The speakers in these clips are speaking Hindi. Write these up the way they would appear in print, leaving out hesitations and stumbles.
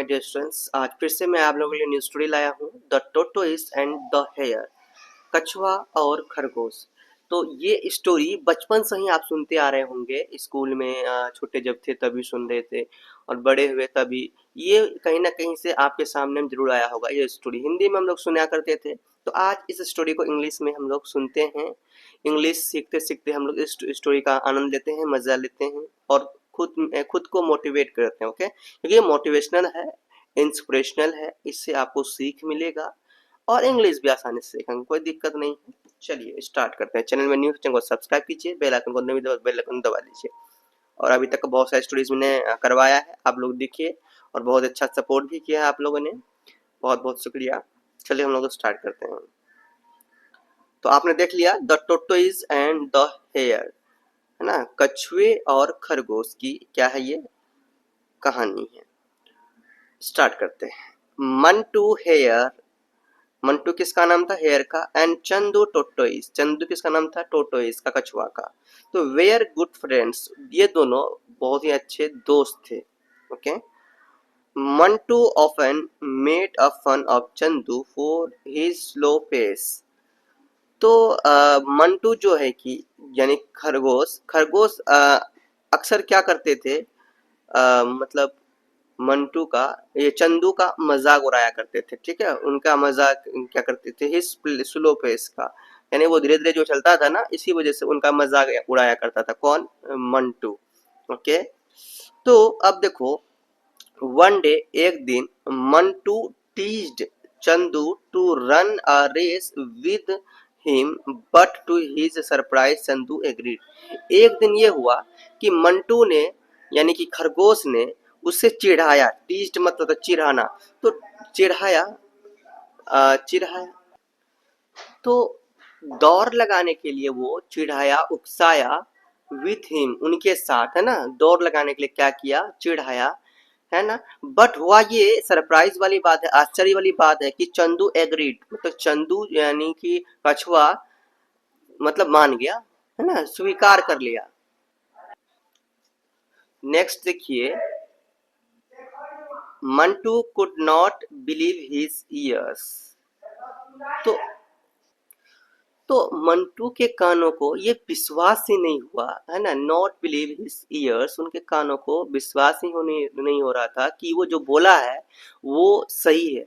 डियर स्टूडेंट्स, आज फिर से मैं आप लोगों के लिए न्यू स्टोरी लाया हूँ, the tortoise and the hare, कछुआ और खरगोश। तो ये स्टोरी बचपन से ही आप सुनते आ रहे होंगे, स्कूल में छोटे जब थे तभी सुन रहे थे और बड़े हुए तभी। ये कहीं ना कहीं से आपके सामने में जरूर आया होगा। ये स्टोरी हिंदी में हम लोग सुना करते थे, तो आज इस स्टोरी को इंग्लिश में हम लोग सुनते हैं। इंग्लिश सीखते सीखते हम लोग इस स्टोरी का आनंद लेते हैं, मजा लेते हैं और खुद को मोटिवेट करते हैं। ओके, क्योंकि ये मोटिवेशनल है, इंस्पिरेशनल है, इससे आपको सीख मिलेगा और इंग्लिश भी आसानी से सीखेंगे, कोई दिक्कत नहीं है। चलिए स्टार्ट करते हैं। चैनल में न्यू चैनल को सब्सक्राइब कीजिए, बेल आइकन को बेल आइकन दबा दीजिए। और अभी तक बहुत सारी स्टोरीज मैंने करवाया है, आप लोग देखिए और बहुत अच्छा सपोर्ट भी किया है आप लोगों ने, बहुत बहुत शुक्रिया। चलिए हम लोग स्टार्ट करते हैं। तो आपने देख लिया the tortoise and the hare, है ना, कछुए और खरगोश की क्या है ये कहानी है। स्टार्ट करते हैं। मंटू हेयर, मंटू किसका नाम था? हेयर का। एंड चंदू टोटोइस, चंदू किसका नाम था? टोटोइस का, कछुआ का। तो वेयर गुड फ्रेंड्स, ये दोनों बहुत ही अच्छे दोस्त थे। Okay. Mantu often made a fun of Chandu for his slow pace. तो मंटू जो है कि यानी खरगोश, खरगोश अक्सर क्या करते थे, मतलब मंटू का, ये चंदू का मजाक उड़ाया करते थे। ठीक है, उनका मजाक क्या करते थे, हिज स्लो पेस का, यानी वो धीरे धीरे जो चलता था ना, इसी वजह से उनका मजाक उड़ाया करता था। कौन? मंटू। ओके। तो अब देखो, वन डे, एक दिन, Mantu teased Chandu to run a race with him, but to his surprise Chandu agreed. एक दिन ये हुआ कि मंटू ने यानी कि खरगोश ने उससे चिढ़ाया। टीज्ड मतलब चिढ़ाना, तो चिढ़ाया, चिढ़ाया तो दौड़ लगाने के लिए वो चिढ़ाया, उकसाया, विथ हिम, उनके साथ, है ना। दौड़ लगाने के लिए क्या किया? चिढ़ाया, है ना। बट हुआ ये सरप्राइज वाली बात है, आश्चर्य वाली बात है कि चंदू एग्रीड, मतलब चंदू यानी कि कछुआ मतलब मान गया, है ना, स्वीकार कर लिया। नेक्स्ट देखिए, Mantu could not believe his years. तो तो मंटू के कानों को ये विश्वास ही नहीं हुआ, है ना। नॉट बिलीव हिज ईयर्स, उनके कानों को विश्वास ही नहीं हो रहा था कि वो जो बोला है वो सही है।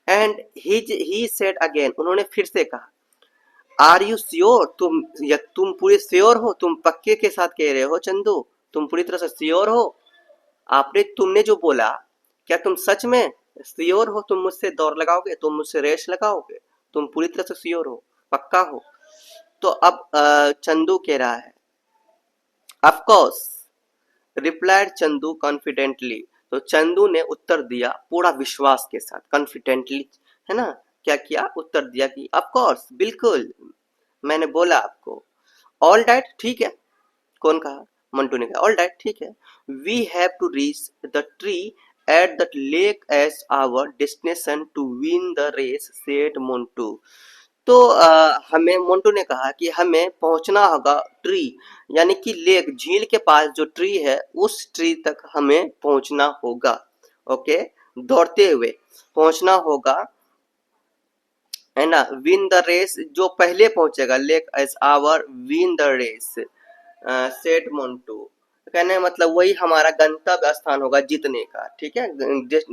एंड ही सेड अगेन, उन्होंने फिर से कहा, आर यू श्योर, तुम पूरे श्योर हो? तुम पक्के के साथ कह रहे हो चंदू? तुम पूरी तरह से श्योर हो? तुमने जो बोला, क्या तुम सच में श्योर हो? तुम मुझसे दौड़ लगाओगे? तुम मुझसे रेस लगाओगे? तुम पूरी तरह से श्योर हो? पक्का हो? तो अब चंदू कह रहा है, of course, replied Chandu confidently. तो चंदू ने उत्तर दिया पूरा विश्वास के साथ, कॉन्फिडेंटली, है ना। क्या किया? उत्तर दिया कि ऑफ कोर्स, बिल्कुल, मैंने बोला आपको। ऑल राइट, ठीक है। कौन कहा? मंटू ने कहा ऑल राइट, ठीक है। We have to reach the tree at the lake as our destination to win the race, said Montu. तो हमें, मोन्टू ने कहा कि हमें पहुंचना होगा ट्री, यानी कि लेक, झील के पास जो ट्री है उस ट्री तक हमें पहुंचना होगा। ओके, दौड़ते हुए पहुंचना होगा, है ना। विन द रेस, जो पहले पहुंचेगा, lake as our win the race, said Montu. कहने मतलब वही हमारा गंतव्य स्थान होगा जीतने का। ठीक है,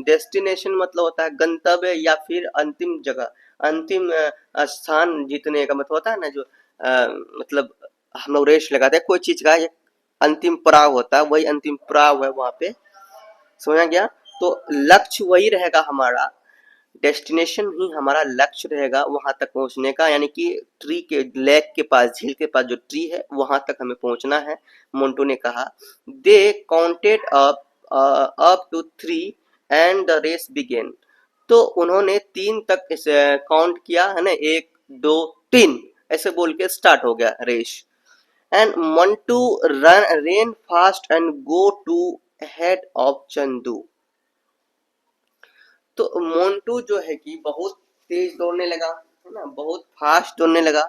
डेस्टिनेशन मतलब होता है गंतव्य या फिर अंतिम जगह, अंतिम स्थान जीतने का मतलब होता है ना, जो मतलब हम लोग रेस लगाते हैं कोई चीज का, एक अंतिम पड़ाव होता है, वही अंतिम पड़ाव है वहां पे। समझा गया? तो लक्ष्य वही रहेगा हमारा, डेस्टिनेशन ही हमारा लक्ष्य रहेगा वहां तक पहुंचने का, यानी कि ट्री के, लेक के पास, झील के पास जो ट्री है वहां तक हमें पहुंचना है। मोन्टू ने कहा, they counted up to 3 and the race began. तो उन्होंने 3 तक काउंट किया, है ना, 1 2 3 ऐसे बोल के स्टार्ट हो गया race. And Mantu ran fast and go to head of Chandu. तो मोन्टू जो है कि बहुत तेज दौड़ने लगा, है ना, बहुत फास्ट दौड़ने लगा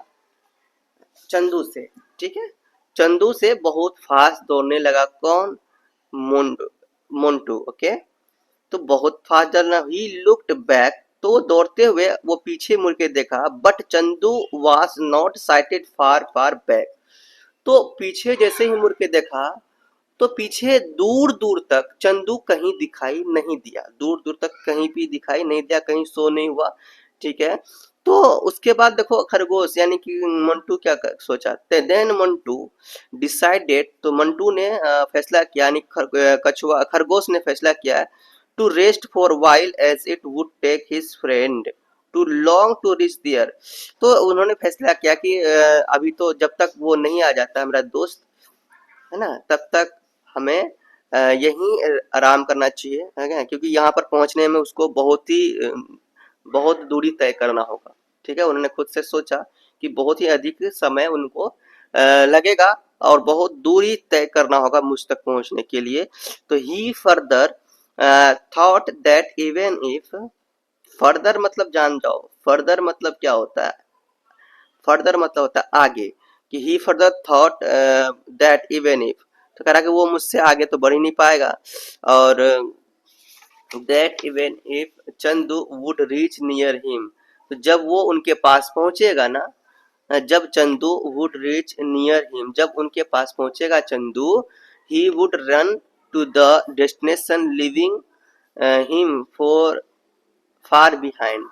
चंदू से। ठीक है, चंदू से बहुत फास्ट दौड़ने लगा। कौन? मोन्टू। मोन्टू। ओके। तो बहुत फादर ना ही लुक्ड बैक, तो वो दौड़ते हुए वो पीछे मुड़ के देखा, but Chandu was not sighted far far back. तो पीछे जैसे ही मुड़ के देखा तो पीछे दूर दूर तक चंदू कहीं दिखाई नहीं दिया, दूर दूर तक कहीं भी दिखाई नहीं दिया, कहीं शो नहीं हुआ। ठीक है, तो उसके बाद देखो खरगोश यानी कि मंटू क्या सोचा, देन मंटू डिसाइडेड, तो मंटू ने फैसला किया, यानी कछुआ खरगोश ने फैसला किया to rest for while as it would take his friend too long to reach there. तो उन्होंने फैसला किया कि अभी तो जब तक वो नहीं आ जाता मेरा दोस्त, है ना, तब तक हमें यहीं आराम करना चाहिए, है ना, क्योंकि यहाँ पर पहुंचने में उसको बहुत दूरी तय करना होगा। ठीक है, उन्होंने खुद से सोचा कि बहुत ही अधिक समय उनको लगेगा और बहुत दूरी तय करना होगा मुझ तक पहुंचने के लिए। तो he further thought that even if, further मतलब जान जाओ, फर्दर मतलब क्या होता है, फर्दर मतलब होता है आगे, कि he further thought that even if, तो कह रहा कि वो मुझसे आगे तो बढ़ ही नहीं पाएगा, और that even if Chandu would reach near him, तो जब वो उनके पास पहुंचेगा ना, जब Chandu would reach near him, जब उनके पास पहुंचेगा Chandu, he would run to the destination leaving him for far behind.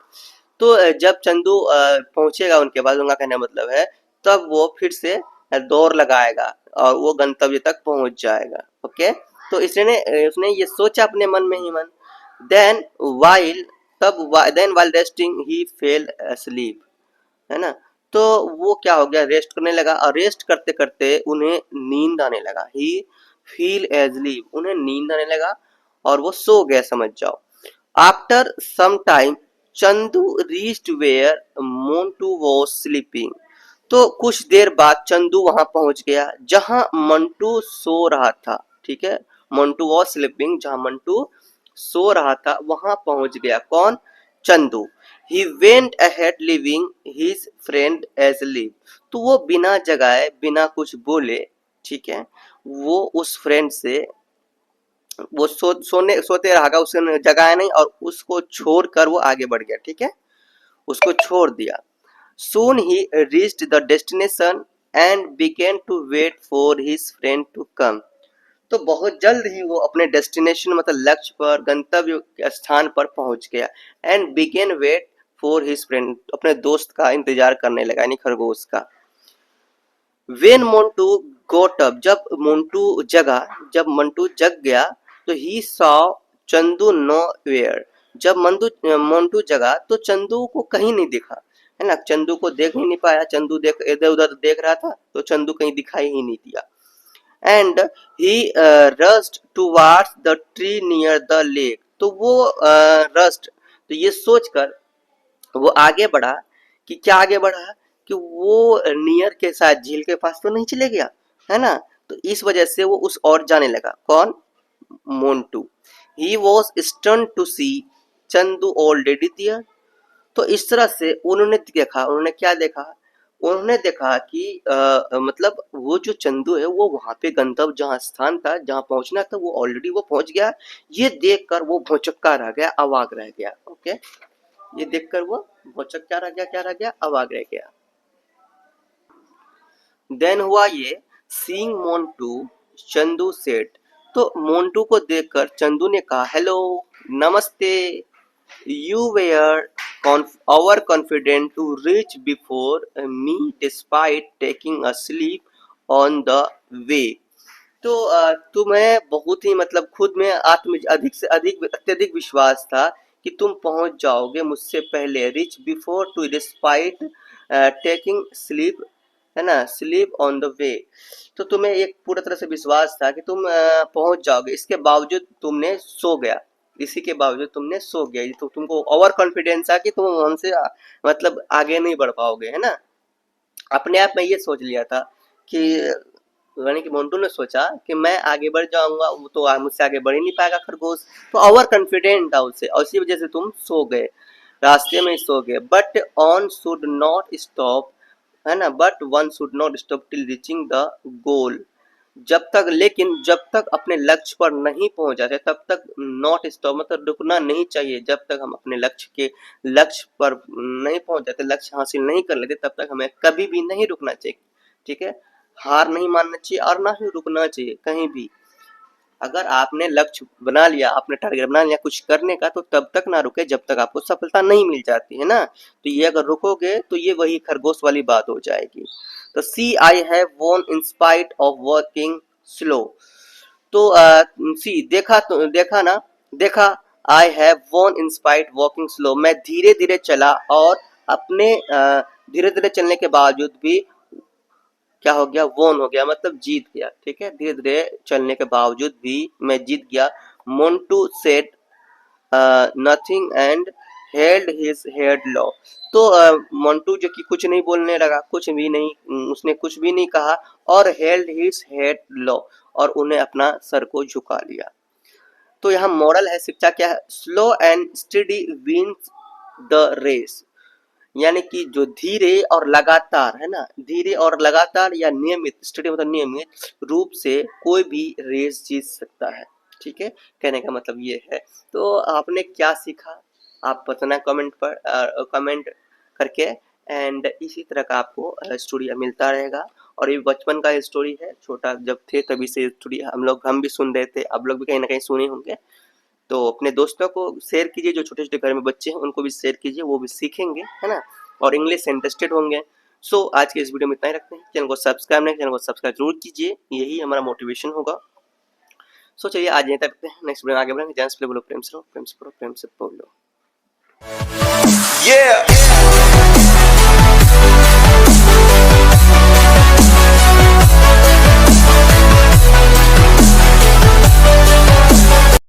तो जब चंदू पहुंचेगा उनके पास, उनका कहने का मतलब है तब वो फिर से दौड़ लगाएगा और वो गंतव्य तक पहुंच जाएगा। ओके, तो इसने उसने ये सोचा अपने मन में ही मन। Then while, then while resting he fell asleep, है ना, तो वो क्या हो गया, रेस्ट करने लगा, और रेस्ट करते करते उन्हें नींद आने लगा, ही फील एजलीप, उन्हें नींद आने लगा और वो सो गए समझ जाओ। After some time Chandu reached where Montu was sleeping, तो कुछ देर बाद चंदू वहां पहुंच गया जहां मंटू सो रहा था। ठीक है, मंटू वॉज स्लीपिंग, जहां मंटू सो रहा था वहां पहुंच गया कौन, Chandu. He went ahead leaving his friend asleep, तो वो बिना जगाए बिना कुछ बोले, ठीक है, वो उस फ्रेंड से वो सोते रहा, उसने जगाया नहीं और उसको छोड़कर वो आगे बढ़ गया। ठीक है, उसको छोड़ दिया। Soon he reached the destination and began to wait for his friend to come. तो बहुत जल्द ही वो अपने डेस्टिनेशन मतलब लक्ष्य पर, गंतव्य के स्थान पर पहुंच गया। And began wait for his friend, अपने दोस्त का इंतजार करने लगा, यानी खरगोश का। वेन मोन्टू गोट अप, जब मंटू जग गया, तो he saw Chandu nowhere, जब मोन्टू जगा तो चंदू को कहीं नहीं दिखा, है ना, चंदू को देख ही नहीं पाया, चंदू देख इधर उधर देख रहा था तो चंदू कहीं दिखाई ही नहीं दिया। And he rust towards the tree near the lake, तो वो रस्ट, तो ये सोचकर वो आगे बढ़ा, कि क्या आगे बढ़ा, कि वो नियर के साथ झील के पास तो नहीं चले गया, है ना, तो इस वजह से वो उस और जाने लगा कौन, Montu. He was stun to see Chandu already there, तो इस तरह से उन्होंने देखा, उन्होंने क्या देखा, उन्होंने देखा कि मतलब वो जो चंदू है वो वहां पे गंतव्य जहाँ स्थान था जहाँ पहुंचना था वो ऑलरेडी वो पहुंच गया। ये देखकर वो भौचक्का रह गया, अवाक रह गया। ओके, ये देखकर वो भौचक क्या रह गया, क्या रह गया, अवाक रह गया। देन हुआ ये, सीइंग मोन्टू चंदू सेठ, तो मोन्टू को देखकर चंदू ने कहा, हेलो, नमस्ते, you were overconfident to reach before me despite taking a sleep on the way. तो तुम्हें बहुत ही मतलब खुद में आत्म अधिक से अधिक अत्यधिक विश्वास था कि तुम पहुंच जाओगे मुझसे पहले, reach before too despite taking sleep, है ना, स्लीप ऑन द वे, तो तुम्हें एक पूरा तरह से विश्वास था कि तुम पहुंच जाओगे, इसके बावजूद तुमने सो गया, इसी के बावजूद तुमने सो गया, तो तुमको ओवर कॉन्फिडेंस था कि तुम हमसे मतलब आगे नहीं बढ़ पाओगे, है ना, अपने आप में ये सोच लिया था कि, यानी कि मोन्टू ने सोचा कि मैं आगे बढ़ जाऊंगा, वो तो मुझसे आगे बढ़ ही नहीं पाएगा खरगोश, तो ओवर कॉन्फिडेंट था उससे, और इसी वजह से तुम सो गए, रास्ते में ही सो गए। But on should not stop, है ना, but one should not stop till reaching the goal, लेकिन जब तक अपने लक्ष्य पर नहीं पहुंच जाते तब तक नॉट स्टॉप, मतलब रुकना नहीं चाहिए। जब तक हम अपने लक्ष्य पर नहीं पहुंच जाते, लक्ष्य हासिल नहीं कर लेते, तब तक हमें कभी भी नहीं रुकना चाहिए। ठीक है, हार नहीं मानना चाहिए और ना ही रुकना चाहिए कहीं भी। अगर आपने लक्ष्य बना लिया, आपने टारगेट बना लिया कुछ करने का, तो तब तक ना रुके जब तक आपको सफलता नहीं मिल जाती है ना। तो ये अगर रुकोगे तो ये वही खरगोश वाली बात हो जाएगी। तो see I have won in spite of working slow. तो सी देखा ना, देखा, I have won in spite walking slow, मैं धीरे धीरे चला और अपने धीरे धीरे चलने के बावजूद भी क्या हो गया, वोन हो गया, मतलब जीत गया। ठीक है, धीरे धीरे चलने के बावजूद भी मैं जीत गया। Montu said nothing and held his head low. तो मोन्टू जो कि कुछ नहीं बोलने लगा, कुछ भी नहीं, उसने कुछ भी नहीं कहा, और हेल्ड हिज हेड लो, और उन्हें अपना सर को झुका लिया। तो यहाँ मॉरल है, शिक्षा क्या है, slow and steady wins the race. यानी कि जो धीरे और लगातार है ना, धीरे और लगातार या नियमित, स्टडी मतलब नियमित रूप से कोई भी रेस जीत सकता है। ठीक है, कहने का मतलब ये है। तो आपने क्या सीखा, आप बताना कमेंट पर, कमेंट करके। एंड इसी तरह का आपको स्टोरी मिलता रहेगा। और ये बचपन का स्टोरी है, छोटा जब थे तभी से स्टोरी हम भी सुन रहे थे, आप लोग भी कहीं ना कहीं सुने होंगे। तो अपने दोस्तों को शेयर कीजिए, जो छोटे छोटे घर में बच्चे हैं उनको भी शेयर कीजिए, वो भी सीखेंगे, है ना, और इंग्लिश से इंटरेस्टेड होंगे। सो आज के इस वीडियो में इतना ही रखते हैं। चैनल को सब्सक्राइब नहीं, चैनल को सब्सक्राइब जरूर कीजिए, यही हमारा मोटिवेशन होगा। सो चलिए आज यहीं तक रखते हैं, नेक्स्ट वीडियो में आगे बढ़ेंगे। जैसे बोलो, प्रेम से रहो, प्रेम से पढ़ो, प्रेम से बोलो। Yeah!